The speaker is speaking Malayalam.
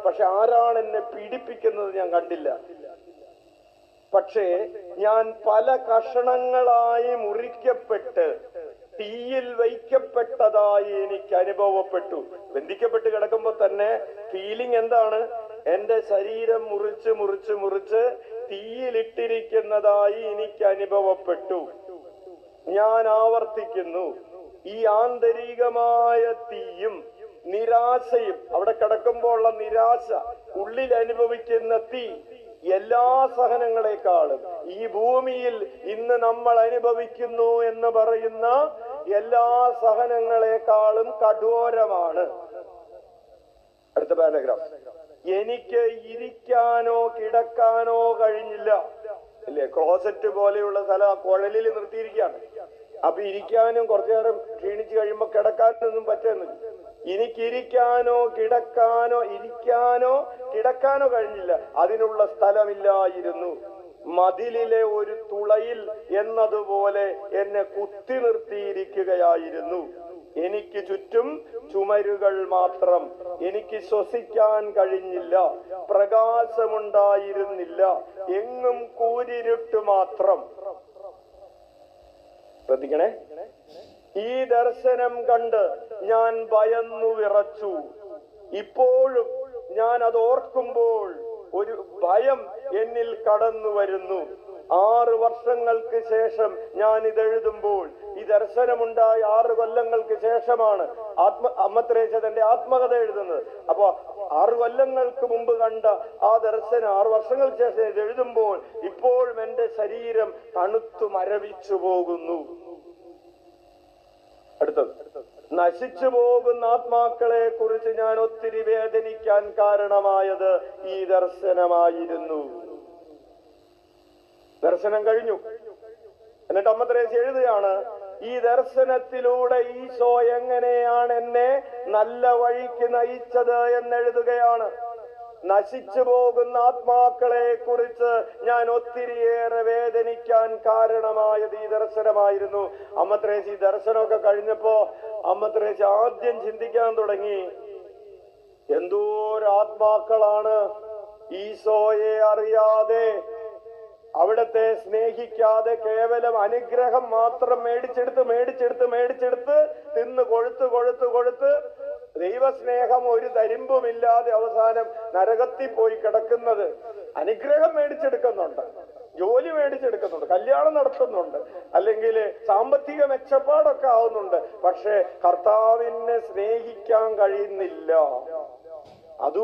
പക്ഷെ ആരാണ് എന്നെ പീഡിപ്പിക്കുന്നത് ഞാൻ കണ്ടില്ല. പക്ഷേ ഞാൻ പല കഷണങ്ങളായി മുറിക്കപ്പെട്ട് തീയിൽ വയ്ക്കപ്പെട്ടതായി എനിക്ക് അനുഭവപ്പെട്ടു. ബന്ധിക്കപ്പെട്ട് കിടക്കുമ്പോ തന്നെ ഫീലിംഗ് എന്താണ്? എന്റെ ശരീരം മുറിച്ച് മുറിച്ച് മുറിച്ച് തീയിലിട്ടിരിക്കുന്നതായി എനിക്ക് അനുഭവപ്പെട്ടു. ഞാൻ ആവർത്തിക്കുന്നു, ഈ ആന്തരികമായ തീയും നിരാശയും, അവിടെ കിടക്കുമ്പോൾ ഉള്ള നിരാശ, ഉള്ളിൽ അനുഭവിക്കുന്ന തീ, എല്ലാ സഹനങ്ങളെക്കാളും ഈ ഭൂമിയിൽ ഇന്ന് നമ്മൾ അനുഭവിക്കുന്നു എന്ന് പറയുന്ന എല്ലാ സഹനങ്ങളെക്കാളും കഠോരമാണ്. അടുത്ത പാരഗ്രാഫ്. എനിക്ക് ഇരിക്കാനോ കിടക്കാനോ കഴിഞ്ഞില്ല. അല്ലേ, ക്ലോസറ്റ് പോലെയുള്ള സ്ഥലം കുഴലിൽ നിർത്തിയിരിക്കുകയാണ്. അപ്പൊ ഇരിക്കാനും കുറച്ചു നേരം ക്ഷീണിച്ചു കഴിയുമ്പോ കിടക്കാനൊന്നും പറ്റുന്നില്ല. എനിക്കിരിക്കാനോ കിടക്കാനോ കഴിഞ്ഞില്ല. അതിനുള്ള സ്ഥലമില്ലായിരുന്നു. മതിലിലെ ഒരു തുളയിൽ എന്നതുപോലെ എന്നെ കുത്തി നിർത്തിയിരിക്കുകയായിരുന്നു. എനിക്ക് ചുറ്റും ചുമരുകൾ മാത്രം. എനിക്ക് ശ്വസിക്കാൻ കഴിഞ്ഞില്ല. പ്രകാശമുണ്ടായിരുന്നില്ല. എങ്ങും കൂരിരുട്ട് മാത്രം. ശ്രദ്ധിക്കണേ. ഈ ദർശനം കണ്ട് ഞാൻ ഭയന്നു വിറച്ചു. ഇപ്പോഴും ഞാൻ അത് ഓർക്കുമ്പോൾ ഒരു ഭയം എന്നിൽ കടന്നു വരുന്നു. 6 വർഷങ്ങൾക്ക് ശേഷം ഞാൻ ഇതെഴുതുമ്പോൾ, ഈ ദർശനമുണ്ടായ 6 കൊല്ലങ്ങൾക്ക് ശേഷമാണ് അമ്മ ത്രേസ്യ തന്റെ ആത്മകഥ എഴുതുന്നത്. അപ്പൊ 6 കൊല്ലങ്ങൾക്ക് മുമ്പ് കണ്ട ആ ദർശനം 6 വർഷങ്ങൾക്ക് ശേഷം ഇത് എഴുതുമ്പോൾ ഇപ്പോഴും എന്റെ ശരീരം തണുത്തു മരവിച്ചു പോകുന്നു. അടുത്തത്, നശിച്ചു പോകുന്ന ആത്മാക്കളെ കുറിച്ച് ഞാൻ ഒത്തിരി വേദനിക്കാൻ കാരണമായത് ഈ ദർശനമായിരുന്നു. ദർശനം കഴിഞ്ഞു. എന്നിട്ട് അമ്മ ത്രേസ്യ എഴുതുകയാണ്, ഈ ദർശനത്തിലൂടെ ഈശോ എങ്ങനെയാണ് എന്നെ നല്ല വഴിക്ക് നയിച്ചത് എന്നെഴുതുകയാണ്. നശിച്ചു പോകുന്ന ആത്മാക്കളെ കുറിച്ച് ഞാൻ ഒത്തിരിയേറെ വേദനിക്കാൻ കാരണമായത് ഈ ദർശനമായിരുന്നു. അമ്മ ത്രേസ്യ ഈ ദർശനമൊക്കെ കഴിഞ്ഞപ്പോ അമ്മ ത്രേസ്യ ആദ്യം ചിന്തിക്കാൻ തുടങ്ങി, എന്തോരം ആത്മാക്കളാണ് ഈശോയെ അറിയാതെ, അവിടത്തെ സ്നേഹിക്കാതെ, കേവലം അനുഗ്രഹം മാത്രം മേടിച്ചെടുത്ത് തിന്ന് കൊഴുത്ത് ദൈവസ്നേഹം ഒരു തരിമ്പുമില്ലാതെ അവസാനം നരകത്തിൽ പോയി കിടക്കുന്നത്. അനുഗ്രഹം മേടിച്ചെടുക്കുന്നുണ്ട്, ജോലി മേടിച്ചെടുക്കുന്നുണ്ട്, കല്യാണം നടത്തുന്നുണ്ട്, അല്ലെങ്കിൽ സാമ്പത്തിക മെച്ചപ്പാടൊക്കെ ആവുന്നുണ്ട്. പക്ഷെ കർത്താവിനെ സ്നേഹിക്കാൻ കഴിയുന്നില്ല.